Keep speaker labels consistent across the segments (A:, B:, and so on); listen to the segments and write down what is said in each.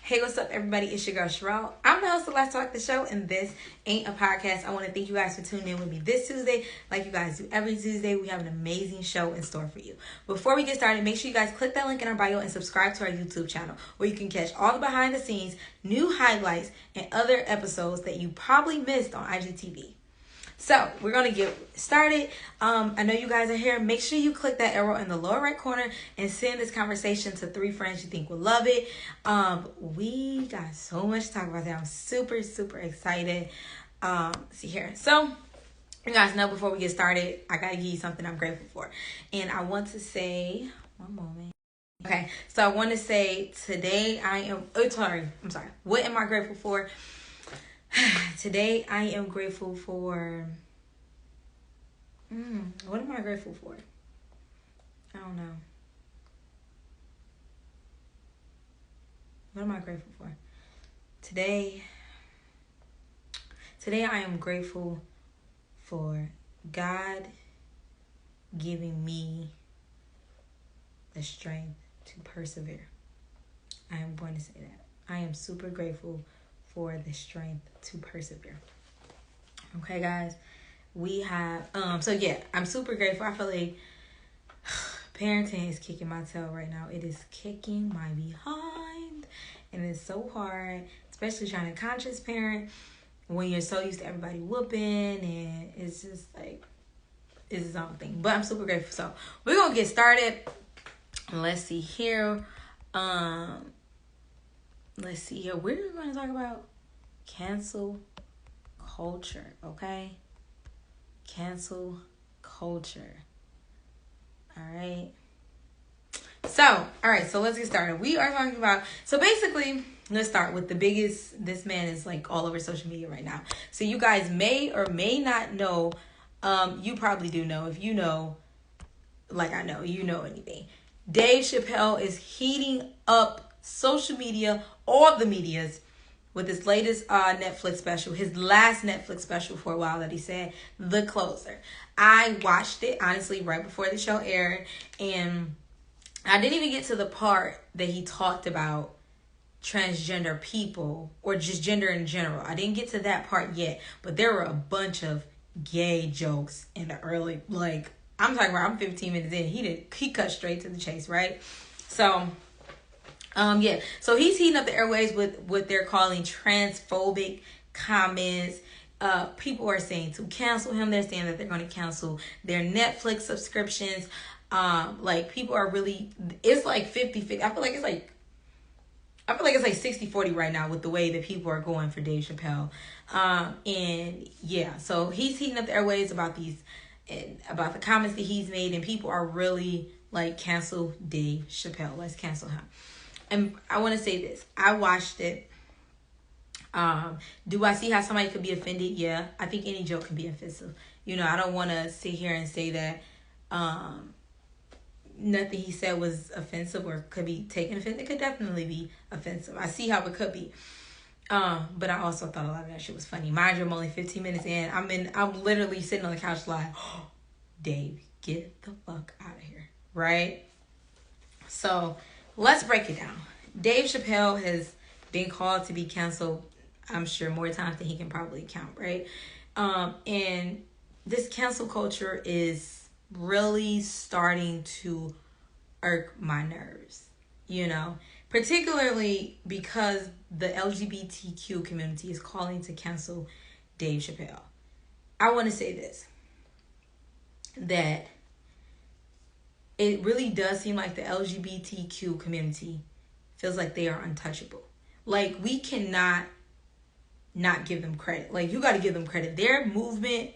A: Hey, what's up, everybody? It's your girl, Cherrell. I'm the host of Let's Talk the Show, and this ain't a podcast. I want to thank you guys for tuning in with me this Tuesday. Like you guys do every Tuesday, we have an amazing show in store for you. Before we get started, make sure you guys click that link in our bio and subscribe to our YouTube channel, where you can catch all the behind the scenes, new highlights, and other episodes that you probably missed on IGTV. So, we're going to get started. I know you guys are here. Make sure you click that arrow in the lower right corner and send this conversation to 3 friends you think will love it. We got so much to talk about today. I'm super, super excited. See here. So, you guys know before we get started, I got to give you something I'm grateful for. And I want to say, one moment. Okay, so I want to say today what am I grateful for? Today I am grateful for what am I grateful for? I don't know. What am I grateful for? Today I am grateful for God giving me the strength to persevere. I am going to say that. I am super grateful for the strength to persevere. Okay, guys, we have I'm super grateful. I feel like parenting is kicking my tail right now. It is kicking my behind, and it's so hard, especially trying to conscious parent when you're so used to everybody whooping, and it's just like it's its own thing. But I'm super grateful. So we're gonna get started. Let's see here. Let's see here. We're going to talk about cancel culture, okay? Cancel culture. All right. So let's get started. We are talking about, basically, let's start with the biggest. This man is like all over social media right now. So you guys may or may not know, you probably do know. If you know, like I know, you know anything. Dave Chappelle is heating up social media, all the medias, with his latest Netflix special, his last Netflix special for a while that he said, The Closer. I watched it, honestly, right before the show aired, and I didn't even get to the part that he talked about transgender people, or just gender in general. I didn't get to that part yet, but there were a bunch of gay jokes in the early, I'm 15 minutes in, he cut straight to the chase, right? So, so he's heating up the airways with what they're calling transphobic comments. People are saying to cancel him. They're saying that they're going to cancel their Netflix subscriptions. People are really, it's like 50-50. I feel like it's like 60-40 right now with the way that people are going for Dave Chappelle. So he's heating up the airways about the comments that he's made, and people are really like, cancel Dave Chappelle. Let's cancel him. And I want to say this. I watched it. Do I see how somebody could be offended? Yeah. I think any joke can be offensive. You know, I don't want to sit here and say that nothing he said was offensive or could be taken offensive. It could definitely be offensive. I see how it could be. But I also thought a lot of that shit was funny. Mind you, I'm only 15 minutes in. I'm literally sitting on the couch like, oh, Dave, get the fuck out of here. Right? So, let's break it down. Dave Chappelle has been called to be canceled, I'm sure, more times than he can probably count, right? And this cancel culture is really starting to irk my nerves, you know? Particularly because the LGBTQ community is calling to cancel Dave Chappelle. I want to say this, that it really does seem like the LGBTQ community feels like they are untouchable. Like, we cannot not give them credit. Like, you got to give them credit. Their movement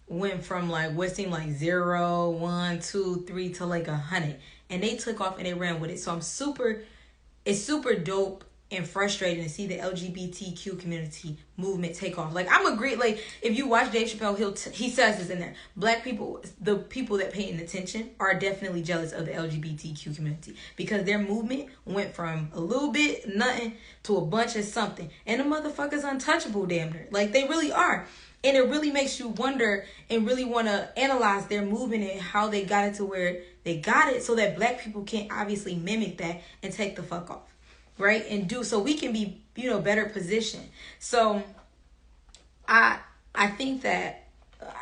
A: went from like what seemed like 0, 1, 2, 3 to like 100. And they took off and they ran with it. So it's super dope and frustrating to see the LGBTQ community movement take off. Like, I'm agree. Like, if you watch Dave Chappelle, he says this in there. Black people, the people that pay attention, are definitely jealous of the LGBTQ community because their movement went from a little bit nothing to a bunch of something, and the motherfuckers untouchable, damn near. Like, they really are. And it really makes you wonder and really want to analyze their movement and how they got it to where they got it, so that black people can't obviously mimic that and take the fuck off. right? And do so we can be, better positioned. So I think that,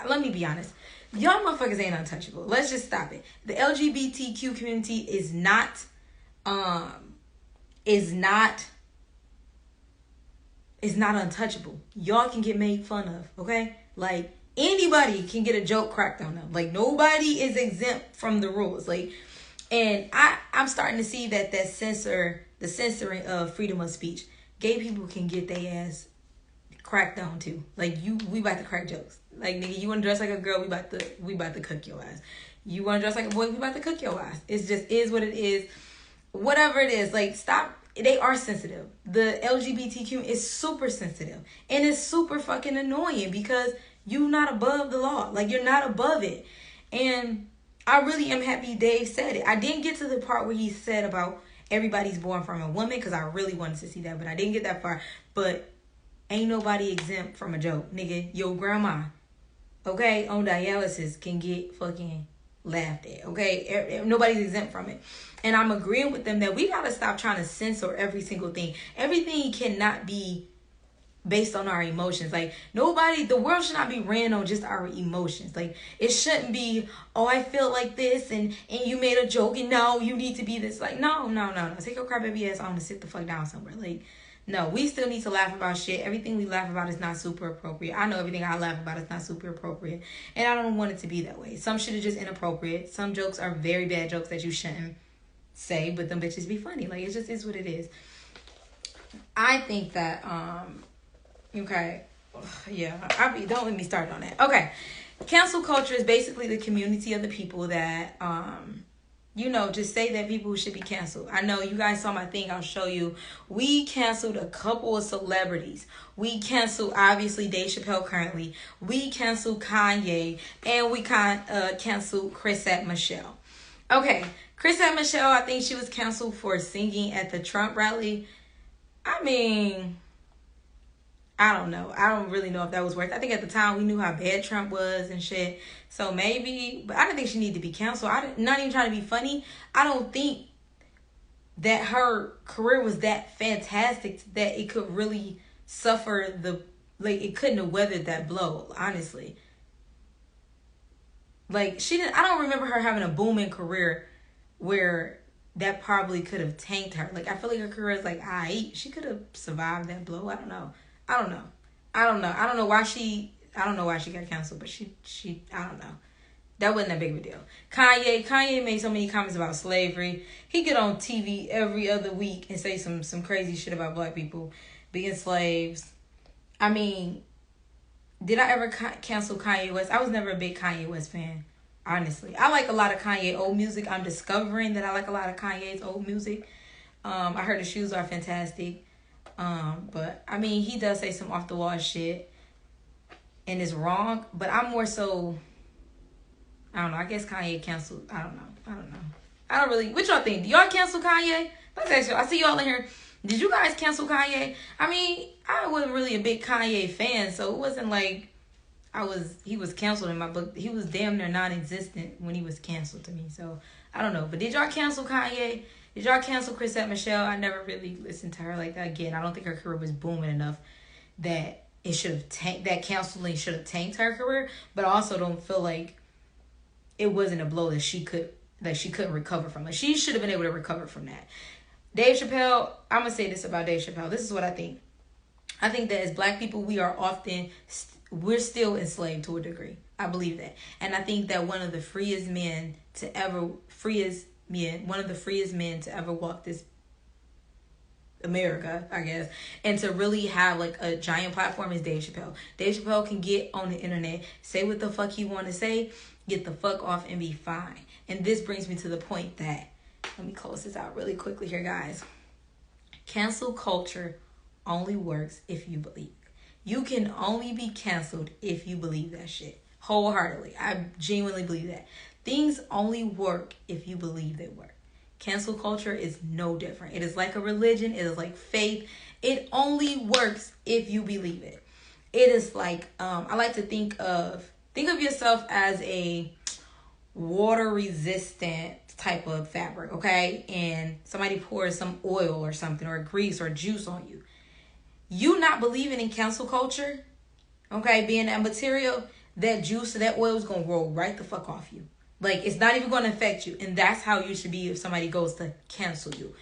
A: let me be honest, y'all motherfuckers ain't untouchable. Let's just stop it. The LGBTQ community is not untouchable. Y'all can get made fun of, okay? Like, anybody can get a joke cracked on them. Like, nobody is exempt from the rules. Like, and I'm starting to see that the censoring of freedom of speech, gay people can get their ass cracked on too. Like, we about to crack jokes. Like, nigga, you want to dress like a girl, we about to cook your ass. You want to dress like a boy, we about to cook your ass. It's just is what it is. Whatever it is, like, stop. They are sensitive. The LGBTQ is super sensitive. And it's super fucking annoying because you're not above the law. Like, you're not above it. And I really am happy Dave said it. I didn't get to the part where he said about everybody's born from a woman because I really wanted to see that. But I didn't get that far. But ain't nobody exempt from a joke. Nigga, your grandma, okay, on dialysis can get fucking laughed at, okay? Nobody's exempt from it. And I'm agreeing with them that we gotta stop trying to censor every single thing. Everything cannot be based on our emotions. Like, the world should not be ran on just our emotions. Like, it shouldn't be, oh, I feel like this and you made a joke and now you need to be this. Like, no. Take your crybaby ass on and sit the fuck down somewhere. Like, no, we still need to laugh about shit. Everything we laugh about is not super appropriate. I know everything I laugh about is not super appropriate. And I don't want it to be that way. Some shit is just inappropriate. Some jokes are very bad jokes that you shouldn't say, but them bitches be funny. Like, it just is what it is. I think that, okay. Yeah, don't let me start on that. Okay. Cancel culture is basically the community of the people that, just say that people should be canceled. I know you guys saw my thing. I'll show you. We canceled a couple of celebrities. We canceled, obviously, Dave Chappelle currently. We canceled Kanye. And we canceled Chrisette Michelle. Okay. Chrisette Michelle, I think she was canceled for singing at the Trump rally. I mean, I don't know. I don't really know if that was worth it. I think at the time we knew how bad Trump was and shit. So maybe, but I don't think she needed to be canceled. Not even trying to be funny. I don't think that her career was that fantastic that it could really suffer it couldn't have weathered that blow, honestly. Like, I don't remember her having a booming career where that probably could have tanked her. Like, I feel like her career is like, she could have survived that blow. I don't know. I don't know why she got canceled, but she I don't know. That wasn't that big of a deal. Kanye made so many comments about slavery. He get on TV every other week and say some crazy shit about black people being slaves. I mean, did I ever cancel Kanye West? I was never a big Kanye West fan, honestly. I like a lot of Kanye old music. I'm discovering that I like a lot of Kanye's old music. I heard the shoes are fantastic. But I mean, he does say some off the wall shit and it's wrong, but I'm more so, I don't know. I guess Kanye canceled. I don't know. I don't really, what y'all think? Do y'all cancel Kanye? Let's ask y'all. I see y'all in here. Did you guys cancel Kanye? I mean, I wasn't really a big Kanye fan, so it wasn't like he was canceled in my book. He was damn near non-existent when he was canceled to me. So I don't know. But did y'all cancel Kanye? Did y'all cancel Chrisette Michelle? I never really listened to her like that. Again, I don't think her career was booming enough that it should have that canceling should have tanked her career. But I also don't feel like it wasn't a blow that she couldn't recover from. Like, she should have been able to recover from that. Dave Chappelle, I'm gonna say this about Dave Chappelle. This is what I think. I think that as black people, we're still enslaved to a degree. I believe that, and I think that one of the freest men to ever walk this America, I guess, and to really have like a giant platform is Dave Chappelle. Dave Chappelle can get on the internet, say what the fuck he want to say, get the fuck off and be fine. And this brings me to the point that, let me close this out really quickly here, guys. Cancel culture only works if you believe. You can only be canceled if you believe that shit. Wholeheartedly. I genuinely believe that. Things only work if you believe they work. Cancel culture is no different. It is like a religion. It is like faith. It only works if you believe it. It is like, I like to think of yourself as water resistant type of fabric, okay? And somebody pours some oil or something or grease or juice on you. You not believing in cancel culture, okay, being that material, that juice or that oil is going to roll right the fuck off you. Like, it's not even going to affect you. And that's how you should be if somebody goes to cancel you.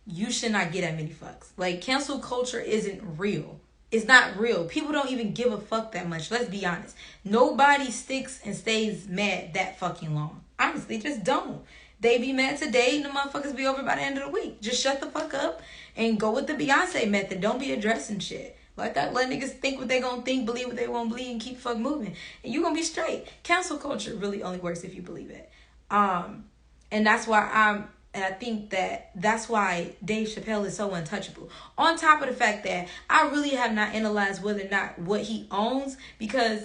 A: You should not get that many fucks. Like, cancel culture isn't real. It's not real. People don't even give a fuck that much. Let's be honest. Nobody sticks and stays mad that fucking long. Honestly, just don't. They be mad today and the motherfuckers be over by the end of the week. Just shut the fuck up and go with the Beyonce method. Don't be addressing shit. Let niggas think what they gonna think, believe what they won't believe, and keep fuck moving. And you gonna be straight. Cancel culture really only works if you believe it. And that's why I think that's why Dave Chappelle is so untouchable. On top of the fact that I really have not analyzed whether or not what he owns, because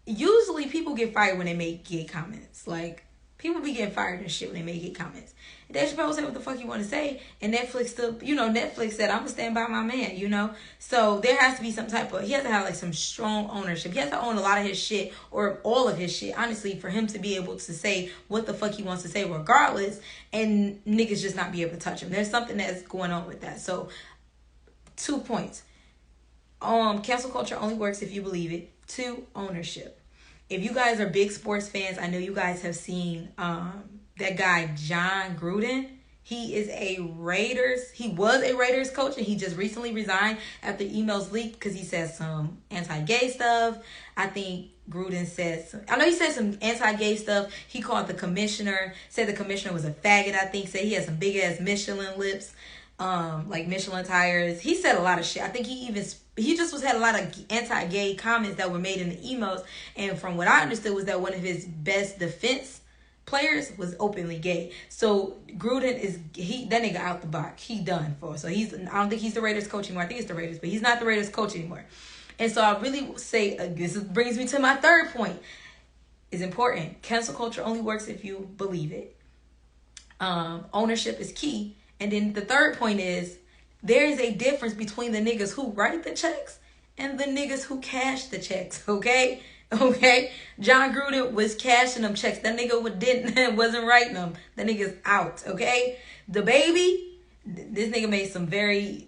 A: usually people get fired when they make gay comments. Like, people be getting fired and shit when they make gay comments. And Dave Chappelle said what the fuck you want to say, and Netflix still, Netflix said, I'm gonna stand by my man, So there has to be some type of, he has to have like some strong ownership. He has to own a lot of his shit, or all of his shit, honestly, for him to be able to say what the fuck he wants to say regardless, and niggas just not be able to touch him. There's something that's going on with that. So 2 points. Cancel culture only works if you believe it. 2, ownership. If you guys are big sports fans, I know you guys have seen that guy Jon Gruden. He was a Raiders coach, and he just recently resigned after emails leaked because he said some anti-gay stuff. I think Gruden said he said some anti-gay stuff. He called the commissioner, said the commissioner was a faggot, I think, said he had some big ass Michelin lips, like Michelin tires. He said a lot of shit. I think he just had a lot of anti-gay comments that were made in the emails. And from what I understood was that one of his best defense players was openly gay. So Gruden that nigga out the box. He done for. So I don't think he's the Raiders coach anymore. I think it's the Raiders, but he's not the Raiders coach anymore. And so I really say, this brings me to my third point. It's important. Cancel culture only works if you believe it. Ownership is key. And then the third point is, there is a difference between the niggas who write the checks and the niggas who cash the checks, okay? Okay? Jon Gruden was cashing them checks. That nigga wasn't writing them. That nigga's out, okay? The baby, this nigga made some very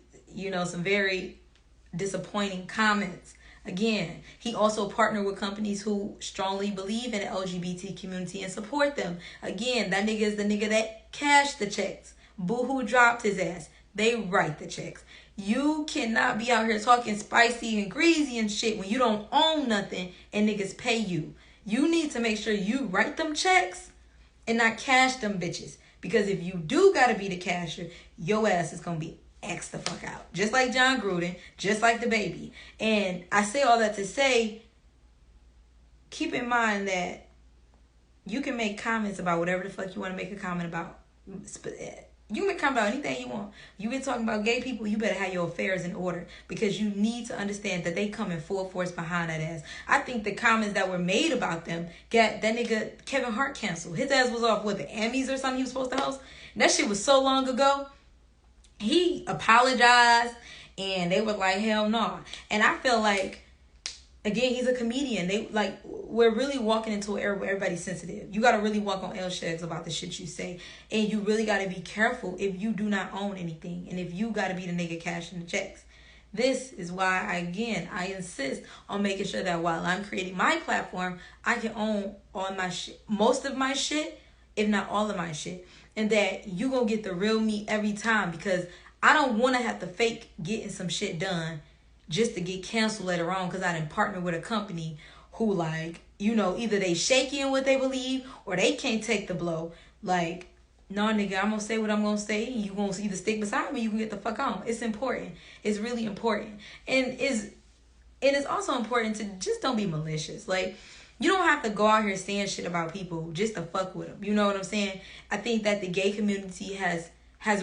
A: disappointing comments. Again, he also partnered with companies who strongly believe in the LGBT community and support them. Again, that nigga is the nigga that cashed the checks. Boo-hoo dropped his ass. They write the checks. You cannot be out here talking spicy and greasy and shit when you don't own nothing and niggas pay you. You need to make sure you write them checks and not cash them bitches. Because if you do gotta be the casher, your ass is gonna be X the fuck out. Just like Jon Gruden, just like the baby. And I say all that to say, keep in mind that you can make comments about whatever the fuck you want to make a comment about. You can comment about anything you want. You been talking about gay people, you better have your affairs in order, because you need to understand that they come in full force behind that ass. I think the comments that were made about them got that nigga Kevin Hart canceled. His ass was off with the Emmys or something he was supposed to host. And that shit was so long ago. He apologized and they were like, hell no. And I feel like, again, he's a comedian. We're really walking into an era where everybody's sensitive. You got to really walk on eggshells about the shit you say. And you really got to be careful if you do not own anything. And if you got to be the nigga cashing the checks. This is why, I insist on making sure that while I'm creating my platform, I can own all my shit. Most of my shit, if not all of my shit. And that you gonna get the real me every time. Because I don't want to have to fake getting some shit done just to get canceled later on because I didn't partner with a company who, either they shaky in what they believe or they can't take the blow. Like, no, nigga, I'm going to say what I'm going to say. And you going to either stick beside me, you can get the fuck on. It's important. It's really important. And it's also important to just don't be malicious. Like, you don't have to go out here saying shit about people just to fuck with them. You know what I'm saying? I think that the gay community has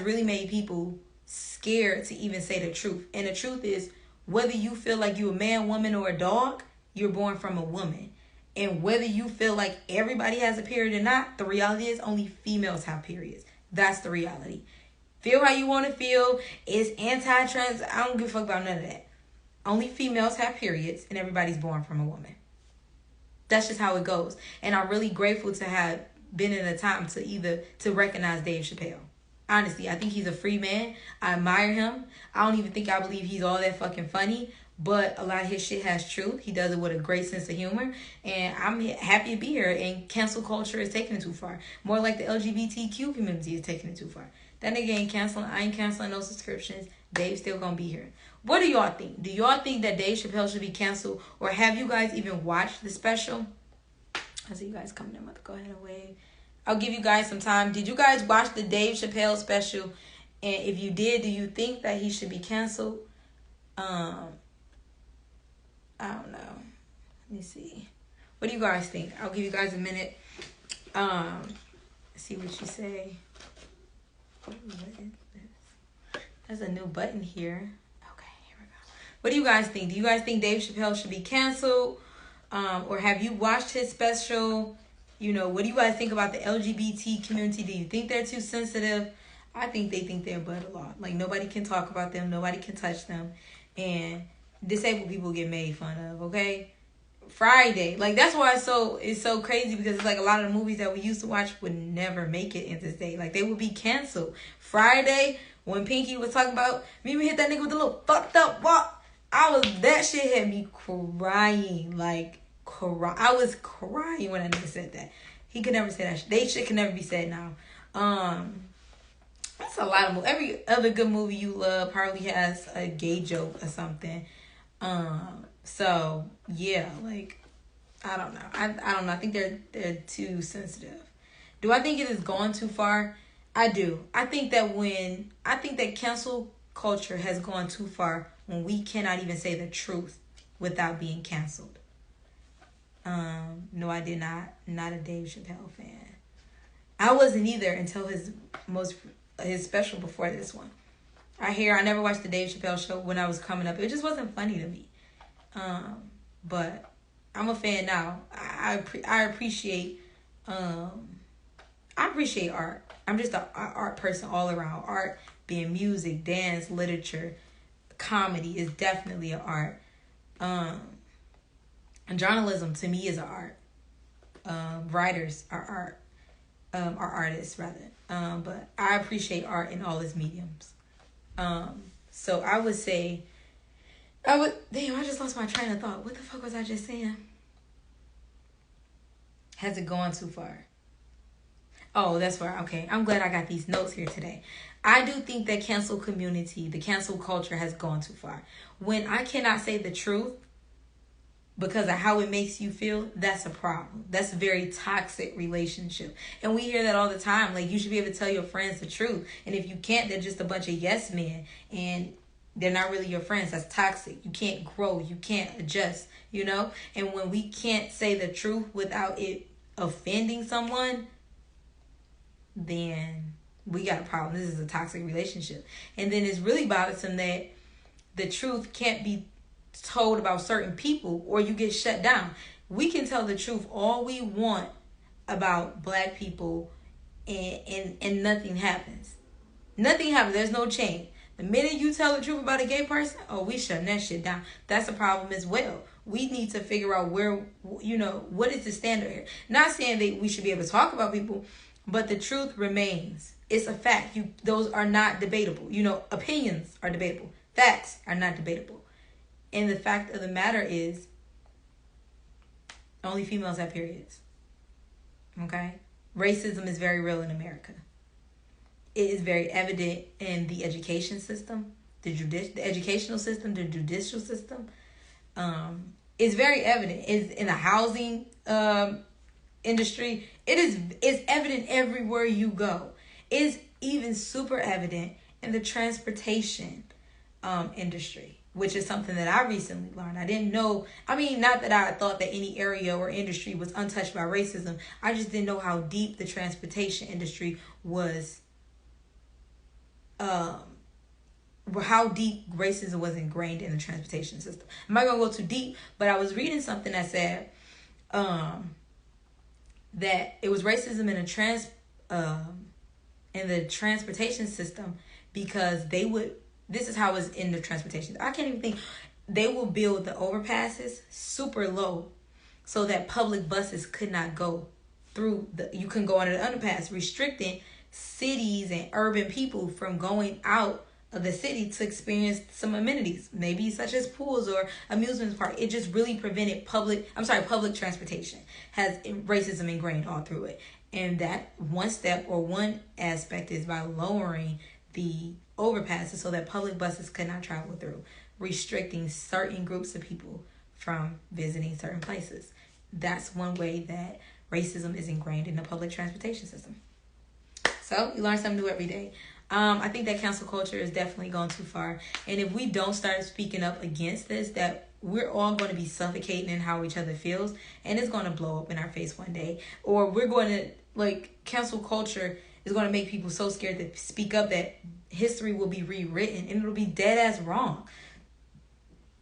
A: really made people scared to even say the truth. And the truth is, whether you feel like you're a man, woman, or a dog, you're born from a woman. And whether you feel like everybody has a period or not, the reality is only females have periods. That's the reality. Feel how you want to feel. It's anti-trans. I don't give a fuck about none of that. Only females have periods, and everybody's born from a woman. That's just how it goes. And I'm really grateful to have been in a time to recognize Dave Chappelle. Honestly, I think he's a free man. I admire him. I don't even think I believe he's all that fucking funny. But a lot of his shit has truth. He does it with a great sense of humor. And I'm happy to be here. And cancel culture is taking it too far. More like the LGBTQ community is taking it too far. That nigga ain't canceling. I ain't canceling no subscriptions. Dave's still gonna be here. What do y'all think? Do y'all think that Dave Chappelle should be canceled? Or have you guys even watched the special? I see you guys coming in. I'm about to go ahead and wave. I'll give you guys some time. Did you guys watch the Dave Chappelle special? And if you did, do you think that he should be canceled? I don't know. Let me see. What do you guys think? I'll give you guys a minute. See what you say. What is this? There's a new button here. Okay, here we go. What do you guys think? Do you guys think Dave Chappelle should be canceled? Or have you watched his special? You know, what do you guys think about the LGBT community? Do you think they're too sensitive? I think they think they're above the law. Like, nobody can talk about them. Nobody can touch them. And disabled people get made fun of, okay? Friday. Like, that's why it's so crazy, because it's like a lot of the movies that we used to watch would never make it in this day. Like, they would be canceled. Friday, when Pinky was talking about, Mimi hit that nigga with a little fucked up walk. That shit had me crying. Like, I was crying when that nigga said that. He could never say that shit. They shit can never be said now. That's a lot of movies. Every other good movie you love probably has a gay joke or something. So yeah, like, I don't know. I don't know. I think they're too sensitive. Do I think it has gone too far? I do. I think that cancel culture has gone too far when we cannot even say the truth without being canceled. No, I did not. Not a Dave Chappelle fan. I wasn't either until his special before this one. I never watched the Dave Chappelle show when I was coming up. It just wasn't funny to me. But I'm a fan now. I appreciate art. I'm just an art person all around. Art being music, dance, literature, comedy is definitely an art. And journalism to me is an art. Writers are art. Are artists rather. But I appreciate art in all its mediums. So I would say, damn, I just lost my train of thought. What the fuck was I just saying? Has it gone too far? Oh, that's far. Okay. I'm glad I got these notes here today. I do think that cancel community, the cancel culture has gone too far. When I cannot say the truth because of how it makes you feel, that's a problem. That's a very toxic relationship. And we hear that all the time. Like, you should be able to tell your friends the truth. And if you can't, they're just a bunch of yes men. And they're not really your friends. That's toxic. You can't grow. You can't adjust, you know? And when we can't say the truth without it offending someone, then we got a problem. This is a toxic relationship. And then it's really bothersome that the truth can't be told about certain people or you get shut down. We can tell the truth all we want about black people and nothing happens. Nothing happens. There's no change. The minute you tell the truth about a gay person, we shutting that shit down. That's a problem as well. We need to figure out where, what is the standard here. Not saying that we should be able to talk about people, but the truth remains. It's a fact. Those are not debatable. Opinions are debatable. Facts are not debatable. And the fact of the matter is, only females have periods. Okay? Racism is very real in America. It is very evident in the education system, the educational system, the judicial system. It's very evident. It's in the housing industry. It's evident everywhere you go. It's even super evident in the transportation industry, which is something that I recently learned. I didn't know. Not that I thought that any area or industry was untouched by racism. I just didn't know how deep the transportation industry was. How deep racism was ingrained in the transportation system. I'm not gonna go too deep, but I was reading something that said that it was racism in the transportation system because they would. This is how it's in the transportation. I can't even think. They will build the overpasses super low so that public buses could not go through you couldn't go under the underpass, restricting cities and urban people from going out of the city to experience some amenities, maybe such as pools or amusement park. It just really prevented public transportation has racism ingrained all through it. And that one step or one aspect is by lowering the overpasses so that public buses could not travel through, restricting certain groups of people from visiting certain places. That's one way that racism is ingrained in the public transportation system. So you learn something new every day. I think that cancel culture is definitely going too far. And if we don't start speaking up against this, that we're all going to be suffocating in how each other feels. And it's going to blow up in our face one day. Or we're going to, cancel culture is going to make people so scared to speak up that history will be rewritten. And it'll be dead ass wrong.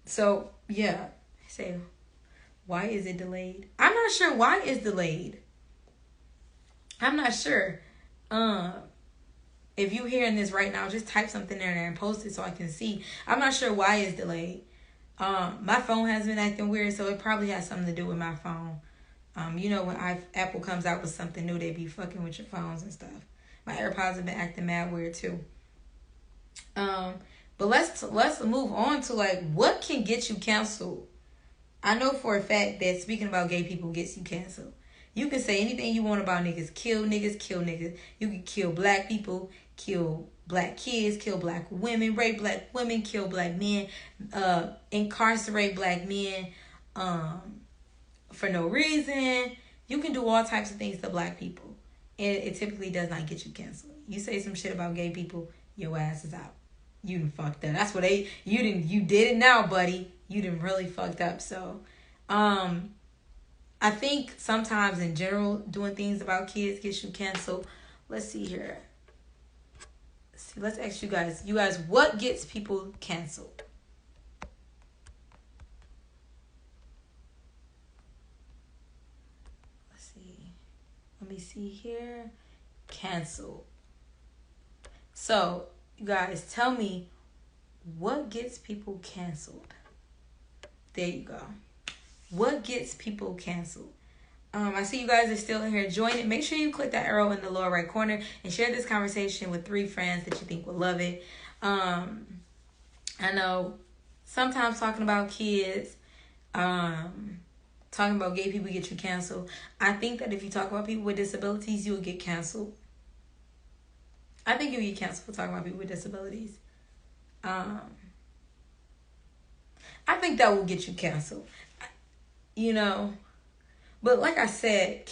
A: So, yeah. Say, why is it delayed? I'm not sure why it's delayed. I'm not sure. If you hearing this right now, just type something in there and post it so I can see. I'm not sure why it's delayed. My phone has been acting weird, so it probably has something to do with my phone. When Apple comes out with something new, they be fucking with your phones and stuff. My AirPods have been acting mad weird too. But let's move on to what can get you canceled. I know for a fact that speaking about gay people gets you canceled. You can say anything you want about niggas. Kill niggas, kill niggas. You can kill black people, kill black kids, kill black women, rape black women, kill black men, incarcerate black men for no reason. You can do all types of things to black people. And it typically does not get you canceled. You say some shit about gay people, your ass is out. You done fucked up. That's what you did it now, buddy. You done really fucked up. So, I think sometimes in general, doing things about kids gets you canceled. Let's see here. Let's ask you guys. You guys, what gets people canceled? Let's see. Let me see here. Cancel. So, you guys, tell me what gets people canceled. There you go. What gets people canceled? I see you guys are still in here. Join it. Make sure you click that arrow in the lower right corner and share this conversation with 3 friends that you think will love it. I know sometimes talking about kids, talking about gay people get you canceled. I think that if you talk about people with disabilities, you'll get canceled. I think you'll get canceled for talking about people with disabilities. I think that will get you canceled. But like I said,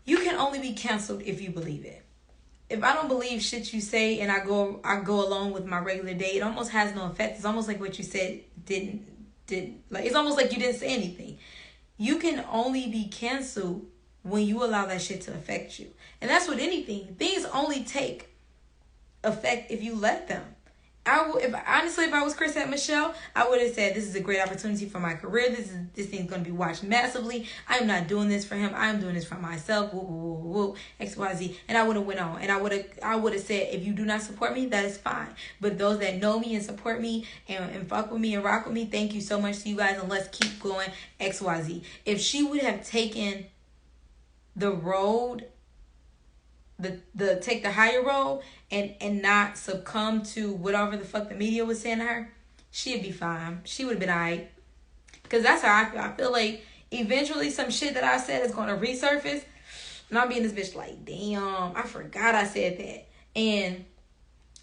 A: you can only be canceled if you believe it. If I don't believe shit you say and I go along with my regular day, it almost has no effect. It's almost like what you said didn't it's almost like you didn't say anything. You can only be canceled when you allow that shit to affect you. And that's with anything. Things only take effect if you let them. If I was Chris at Michelle, I would have said, this is a great opportunity for my career. This thing's going to be watched massively. I am not doing this for him. I am doing this for myself. Woo, woo, woo, woo, XYZ. And I would have went on. And I would have said, if you do not support me, that is fine. But those that know me and support me and fuck with me and rock with me, thank you so much to you guys. And let's keep going XYZ. If she would have taken the road, take the higher road and not succumb to whatever the fuck the media was saying to her, she'd be fine. She would have been alright. Because that's how I feel. I feel like eventually some shit that I said is going to resurface. And I'm being this bitch like, damn, I forgot I said that. And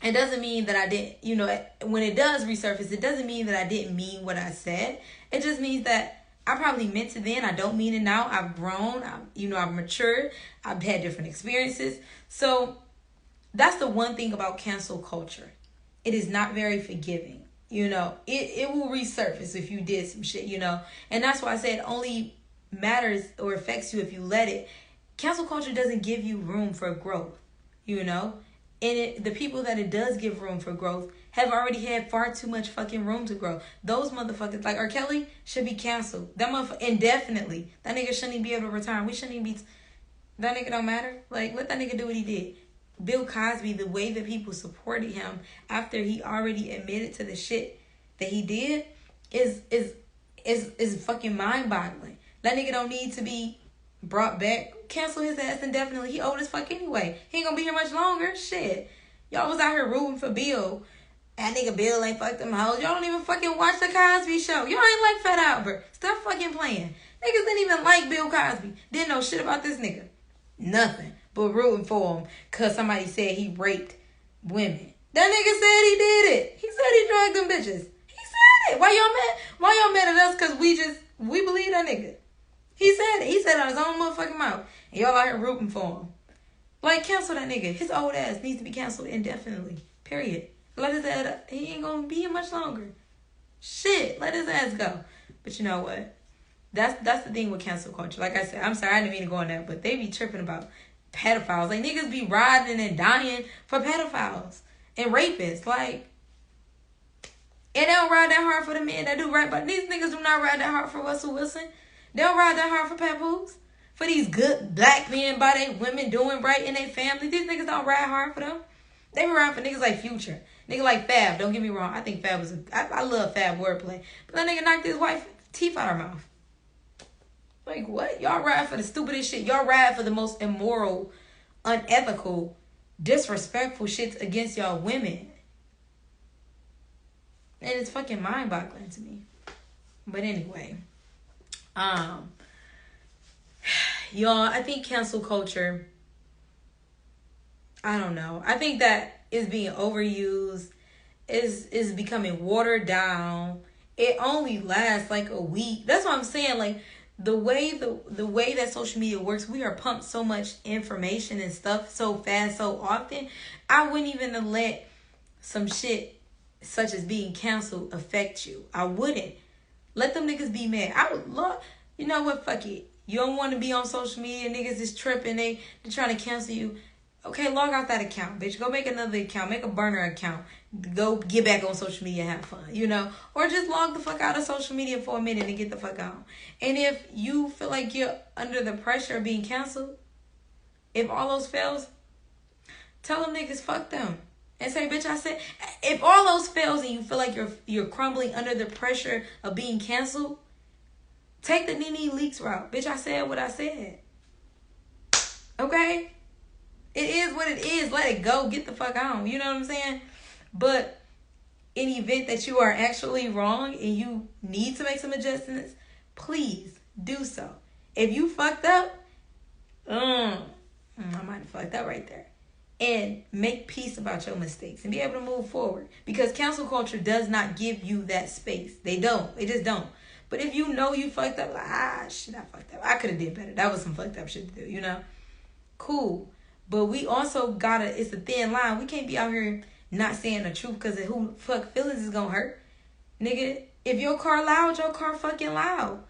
A: it doesn't mean that I didn't, when it does resurface, it doesn't mean that I didn't mean what I said. It just means that I probably meant it then. I don't mean it now. I've grown. I've matured. I've had different experiences. So that's the one thing about cancel culture. It is not very forgiving. It will resurface if you did some shit, And that's why I say it only matters or affects you if you let it. Cancel culture doesn't give you room for growth, And the people that it does give room for growth have already had far too much fucking room to grow. Those motherfuckers, like R. Kelly, should be canceled. That motherfucker, indefinitely. That nigga shouldn't even be able to return. We shouldn't even be... That nigga don't matter. Let that nigga do what he did. Bill Cosby, the way that people supported him after he already admitted to the shit that he did is fucking mind-boggling. That nigga don't need to be brought back. Cancel his ass indefinitely. He old as fuck anyway. He ain't gonna be here much longer. Shit. Y'all was out here rooting for Bill. That nigga Bill ain't fucked them hoes. Y'all don't even fucking watch the Cosby Show. Y'all ain't like Fat Albert. Stop fucking playing. Niggas didn't even like Bill Cosby. Didn't know shit about this nigga. Nothing. But rooting for him because somebody said he raped women. That nigga said he did it. He said he drugged them bitches. He said it. Why y'all mad? Why y'all mad at us? Because we believe that nigga. He said it. He said it on his own motherfucking mouth. And y'all out here rooting for him. Like, cancel that nigga. His old ass needs to be canceled indefinitely. Period. Let his ass, he ain't gonna be here much longer. Shit, let his ass go. But you know what? That's the thing with cancel culture. Like I said, I'm sorry, I didn't mean to go on that, but they be tripping about pedophiles. Like, niggas be riding and dying for pedophiles and rapists. Like, and they don't ride that hard for the men that do right, but these niggas do not ride that hard for Russell Wilson. They don't ride that hard for Papoose. For these good black men by their women doing right in their family. These niggas don't ride hard for them. They be riding for niggas like Future. Nigga like Fab. Don't get me wrong. I think Fab was I love Fab wordplay. But that nigga knocked his wife teeth out her mouth. Like, what? Y'all ride for the stupidest shit. Y'all ride for the most immoral, unethical, disrespectful shits against y'all women. And it's fucking mind-boggling to me. But anyway. Y'all, I think cancel culture, I don't know. I think that is being overused, is becoming watered down. It only lasts like a week. That's what I'm saying. Like, the way that social media works, we are pumped so much information and stuff so fast, so often. I wouldn't even let some shit such as being canceled affect you. I wouldn't. Let them niggas be mad. I would love, you know what, fuck it. You don't want to be on social media. Niggas is tripping. They're trying to cancel you. Okay, log out that account, bitch. Go make another account. Make a burner account. Go get back on social media and have fun, you know? Or just log the fuck out of social media for a minute and get the fuck out. And if you feel like you're under the pressure of being canceled, if all those fails, tell them niggas fuck them. And say, bitch, I said, if all those fails and you feel like you're crumbling under the pressure of being canceled, take the Nene Leakes route. Bitch, I said what I said. Okay? It is what it is. Let it go. Get the fuck on. You know what I'm saying? But in the event that you are actually wrong and you need to make some adjustments, please do so. If you fucked up, I might have fucked up right there. And make peace about your mistakes and be able to move forward. Because cancel culture does not give you that space. They don't. They just don't. But if you know you fucked up, like, shit, I fucked up. I could have did better. That was some fucked up shit to do, you know? Cool. But we also it's a thin line. We can't be out here not saying the truth because of who fuck feelings is gonna hurt. Nigga, if your car loud, your car fucking loud.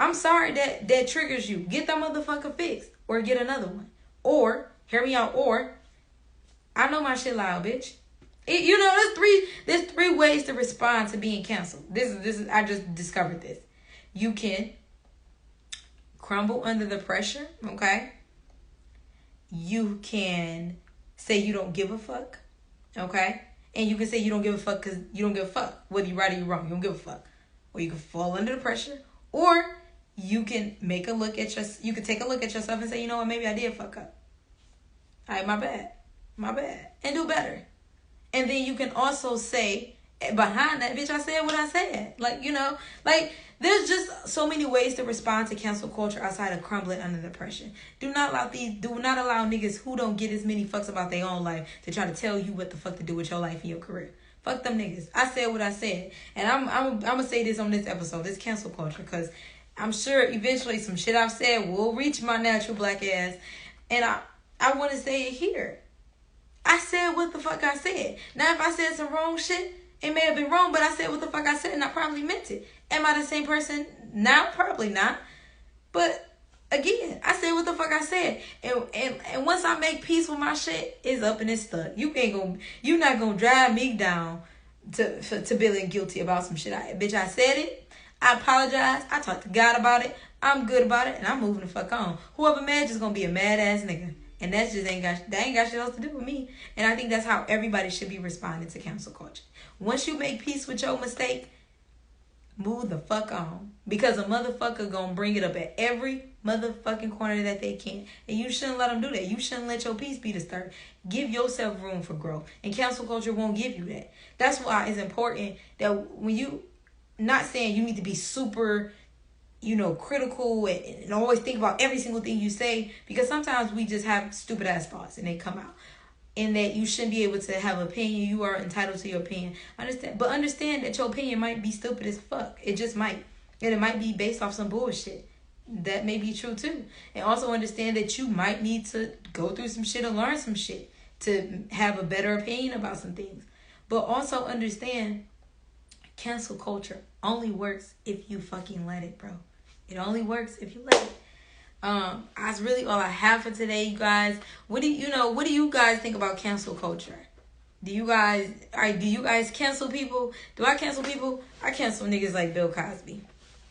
A: I'm sorry that triggers you. Get that motherfucker fixed. Or get another one. Or, hear me out, or, I know my shit loud, bitch. You know, there's three ways to respond to being canceled. This is I just discovered this. You can crumble under the pressure, okay? You can say you don't give a fuck, okay? And you can say you don't give a fuck because you don't give a fuck. Whether you're right or you're wrong, you don't give a fuck. Or you can fall under the pressure. Or you can you can take a look at yourself and say, you know what, maybe I did fuck up. All right, my bad. And do better. And then you can also say, behind that, bitch, I said what I said. Like, you know, like, there's just so many ways to respond to cancel culture outside of crumbling under the pressure. Do not allow niggas who don't get as many fucks about their own life to try to tell you what the fuck to do with your life and your career. Fuck them niggas. I said what I said. And I'm gonna say this on this episode, this cancel culture, because I'm sure eventually some shit I've said will reach my natural black ass. And I want to say it here. I said what the fuck I said. Now, if I said some wrong shit, it may have been wrong, but I said what the fuck I said and I probably meant it. Am I the same person now? Probably not. But again, I said what the fuck I said. And once I make peace with my shit, it's up and it's stuck. You're not gonna drive me down to feeling guilty about some shit. Bitch, I said it. I apologize. I talked to God about it. I'm good about it, and I'm moving the fuck on. Whoever mad just gonna be a mad ass nigga. And that ain't got shit else to do with me. And I think that's how everybody should be responding to cancel culture. Once you make peace with your mistake, Move the fuck on. Because a motherfucker gonna bring it up at every motherfucking corner that they can. And you shouldn't let them do that. You shouldn't let your peace be disturbed. Give yourself room for growth. And cancel culture won't give you that. That's why it's important that when you, not saying you need to be super, critical and always think about every single thing you say. Because sometimes we just have stupid ass thoughts and they come out. And that you shouldn't be able to have an opinion. You are entitled to your opinion. Understand that your opinion might be stupid as fuck. It just might. And it might be based off some bullshit. That may be true too. And also understand that you might need to go through some shit or learn some shit to have a better opinion about some things. But also understand cancel culture only works if you fucking let it, bro. It only works if you let it. That's really all I have for today, you guys. What do you guys think about cancel culture? Do you guys cancel people? Do I cancel people? I cancel niggas like Bill Cosby,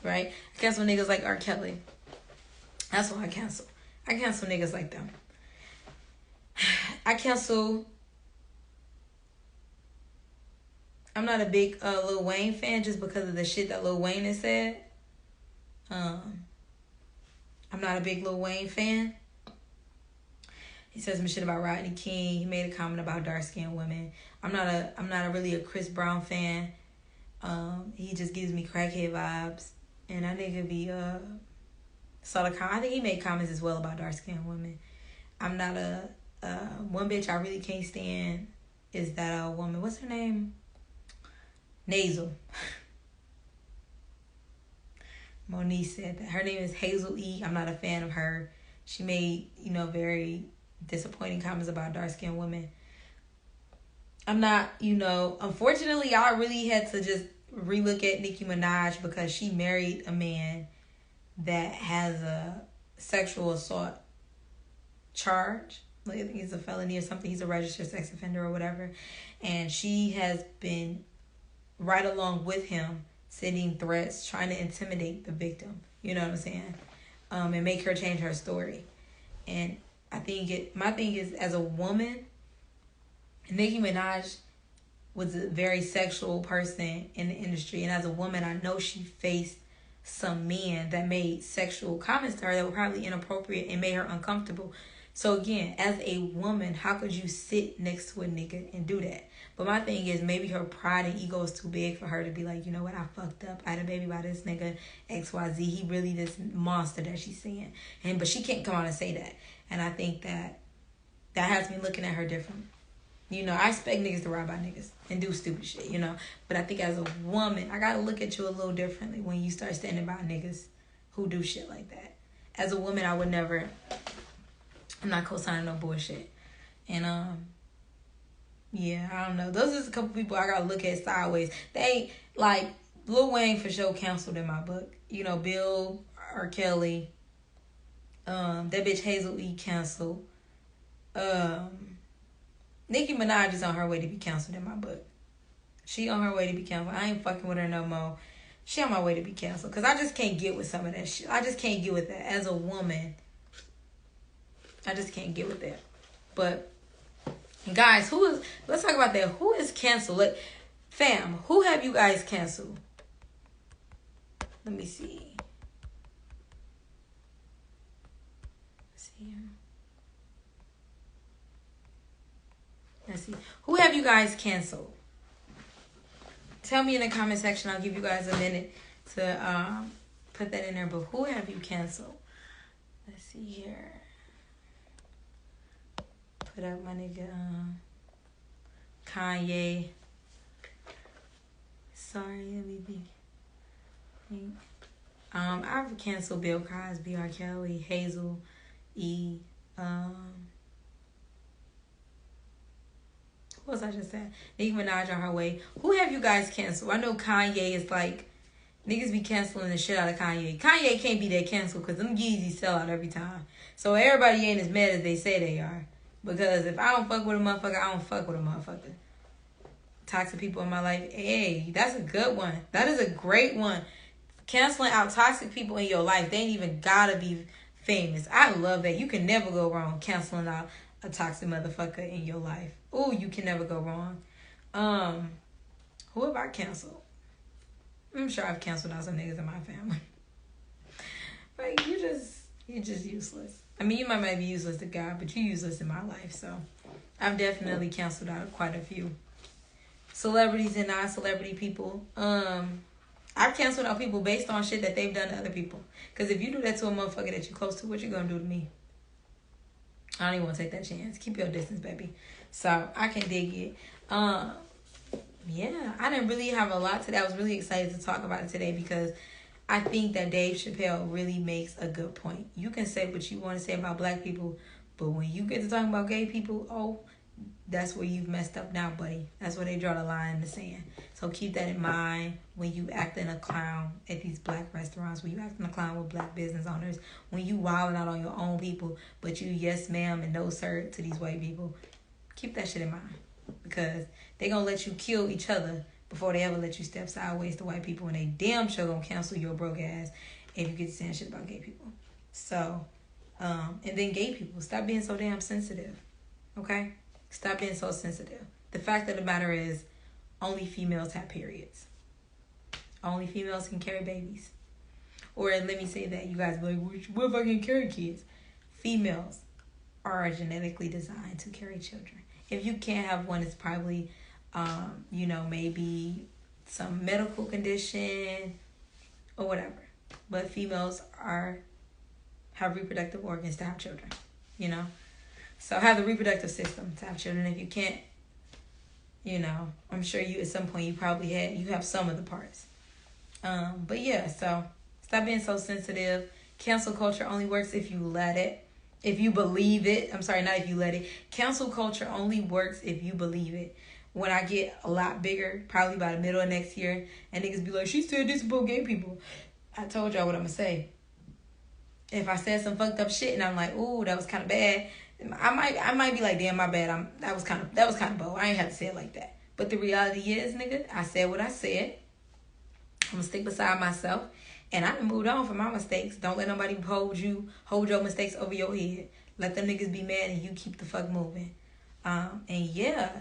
A: right? I cancel niggas like R. Kelly. That's what I cancel. I cancel niggas like them. I'm not a big Lil Wayne fan just because of the shit that Lil Wayne has said. I'm not a big Lil Wayne fan. He said some shit about Rodney King. He made a comment about dark-skinned women. I'm not really a Chris Brown fan. He just gives me crackhead vibes. And that nigga be I think he made comments as well about dark-skinned women. I'm not one bitch I really can't stand is that woman. What's her name? Nasal. Monique said that. Her name is Hazel E. I'm not a fan of her. She made, very disappointing comments about dark-skinned women. I'm not, unfortunately, I really had to just relook at Nicki Minaj because she married a man that has a sexual assault charge. Like, I think it's a felony or something. He's a registered sex offender or whatever. And she has been right along with him sending threats, trying to intimidate the victim. You know what I'm saying? And make her change her story. And I think my thing is, as a woman, Nicki Minaj was a very sexual person in the industry. And as a woman, I know she faced some men that made sexual comments to her that were probably inappropriate and made her uncomfortable. So again, as a woman, how could you sit next to a nigga and do that? But my thing is, maybe her pride and ego is too big for her to be like, you know what, I fucked up. I had a baby by this nigga, XYZ. He really this monster that she's saying. But she can't come out and say that. And I think that has me looking at her different. I expect niggas to ride by niggas and do stupid shit, But I think as a woman, I gotta look at you a little differently when you start standing by niggas who do shit like that. As a woman, I would never... I'm not co-signing no bullshit. And, yeah, I don't know. Those are just a couple people I gotta look at sideways. They ain't, like, Lil Wayne for sure canceled in my book. Bill, R. Kelly, that bitch Hazel E. canceled. Nicki Minaj is on her way to be canceled in my book. She on her way to be canceled. I ain't fucking with her no more. She on my way to be canceled. Because I just can't get with some of that shit. I just can't get with that. As a woman, I just can't get with that. But, guys, let's talk about that. Who is canceled? Fam, who have you guys canceled? Let me see. Let's see. Who have you guys canceled? Tell me in the comment section. I'll give you guys a minute to put that in there. But who have you canceled? Let's see here. Put up my nigga Kanye. Sorry, let me think. I've canceled Bill Cosby, R. Kelly, Hazel E. Who else I just said? Nicki Minaj on her way. Who have you guys canceled? I know Kanye is like, niggas be canceling the shit out of Kanye. Kanye can't be that canceled because them Yeezys sell out every time. So everybody ain't as mad as they say they are. Because if I don't fuck with a motherfucker, I don't fuck with a motherfucker. Toxic people in my life. Hey, that's a good one. That is a great one. Canceling out toxic people in your life. They ain't even gotta be famous. I love that. You can never go wrong canceling out a toxic motherfucker in your life. Ooh, you can never go wrong. Who have I canceled? I'm sure I've canceled out some niggas in my family. Like, you're just useless. I mean, you might be useless to God, but you're useless in my life. So I've definitely canceled out quite a few celebrities and non-celebrity people. I've canceled out people based on shit that they've done to other people. Because if you do that to a motherfucker that you're close to, what you gonna do to me? I don't even want to take that chance. Keep your distance, baby. So I can dig it. Yeah, I didn't really have a lot today. I was really excited to talk about it today because I think that Dave Chappelle really makes a good point. You can say what you want to say about black people, but when you get to talking about gay people, oh, that's where you've messed up now, buddy. That's where they draw the line in the sand. So keep that in mind when you acting a clown at these black restaurants, when you acting a clown with black business owners, when you wilding out on your own people, but you yes ma'am and no sir to these white people. Keep that shit in mind because they gonna let you kill each other before they ever let you step sideways to white people, and they damn sure gonna cancel your broke ass if you get to saying shit about gay people. So, and then gay people, stop being so damn sensitive, okay? Stop being so sensitive. The fact of the matter is, only females have periods. Only females can carry babies. Or let me say that, you guys be like, what if I can carry kids? Females are genetically designed to carry children. If you can't have one, it's probably, maybe some medical condition or whatever. But females have reproductive organs to have children, So have the reproductive system to have children. If you can't, I'm sure you at some point you have some of the parts. But yeah, so stop being so sensitive. Cancel culture only works if you let it. If you believe it. I'm sorry, not if you let it. Cancel culture only works if you believe it. When I get a lot bigger, probably by the middle of next year, and niggas be like, she said this about gay people. I told y'all what I'm going to say. If I said some fucked up shit and I'm like, ooh, that was kind of bad, I might be like, damn, my bad. That was kind of bold. I ain't have to say it like that. But the reality is, nigga, I said what I said. I'm going to stick beside myself. And I done moved on from my mistakes. Don't let nobody hold your mistakes over your head. Let them niggas be mad and you keep the fuck moving. And yeah,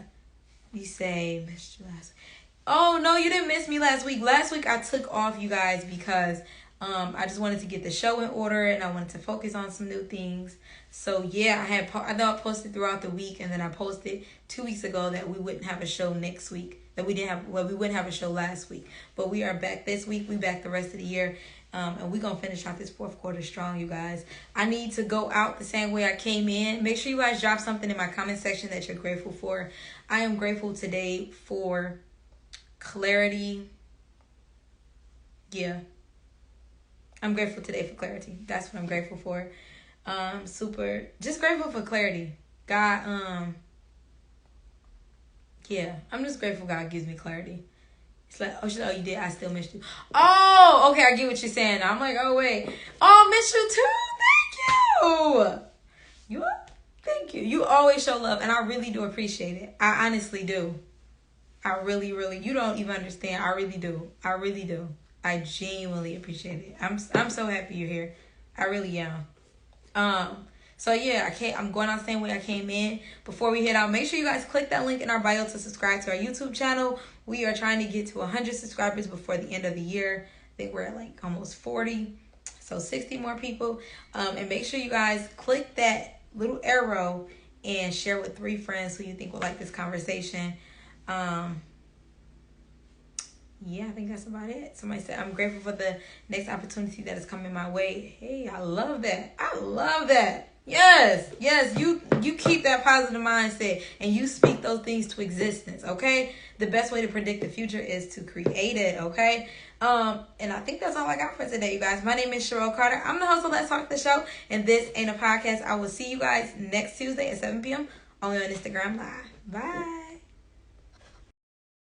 A: you say, missed you last week. Oh, no, you didn't miss me last week. Last week I took off, you guys, because I just wanted to get the show in order and I wanted to focus on some new things. So yeah, I know I posted throughout the week, and then I posted 2 weeks ago that we wouldn't have a show next week. We wouldn't have a show last week. But we are back this week. We back the rest of the year. And we're going to finish out this fourth quarter strong, you guys. I need to go out the same way I came in. Make sure you guys drop something in my comment section that you're grateful for. I am grateful today for clarity. Yeah. I'm grateful today for clarity. That's what I'm grateful for. Just grateful for clarity. God, yeah, I'm just grateful God gives me clarity. It's like, oh, you did. I still missed you. Oh, okay, I get what you're saying. I'm like, oh, wait. Oh, miss you too. Thank you. Thank you. You always show love, and I really do appreciate it. I honestly do. I really, really, you don't even understand. I really do. I really do. I genuinely appreciate it. I'm so happy you're here. I really am. So yeah, I'm going out the same way I came in. Before we head out, make sure you guys click that link in our bio to subscribe to our YouTube channel. We are trying to get to 100 subscribers before the end of the year. I think we're at like almost 40. So 60 more people. And make sure you guys click that little arrow and share with 3 friends who you think will like this conversation. Yeah, I think that's about it. Somebody said, I'm grateful for the next opportunity that is coming my way. Hey, I love that. I love that. Yes, you keep that positive mindset and you speak those things to existence, okay? The best way to predict the future is to create it, okay? And I think that's all I got for today, you guys. My name is Cherrell Carter. I'm the host of Let's Talk the Show, and this ain't a podcast. I will see you guys next Tuesday at 7 p.m. only on Instagram Live. Bye.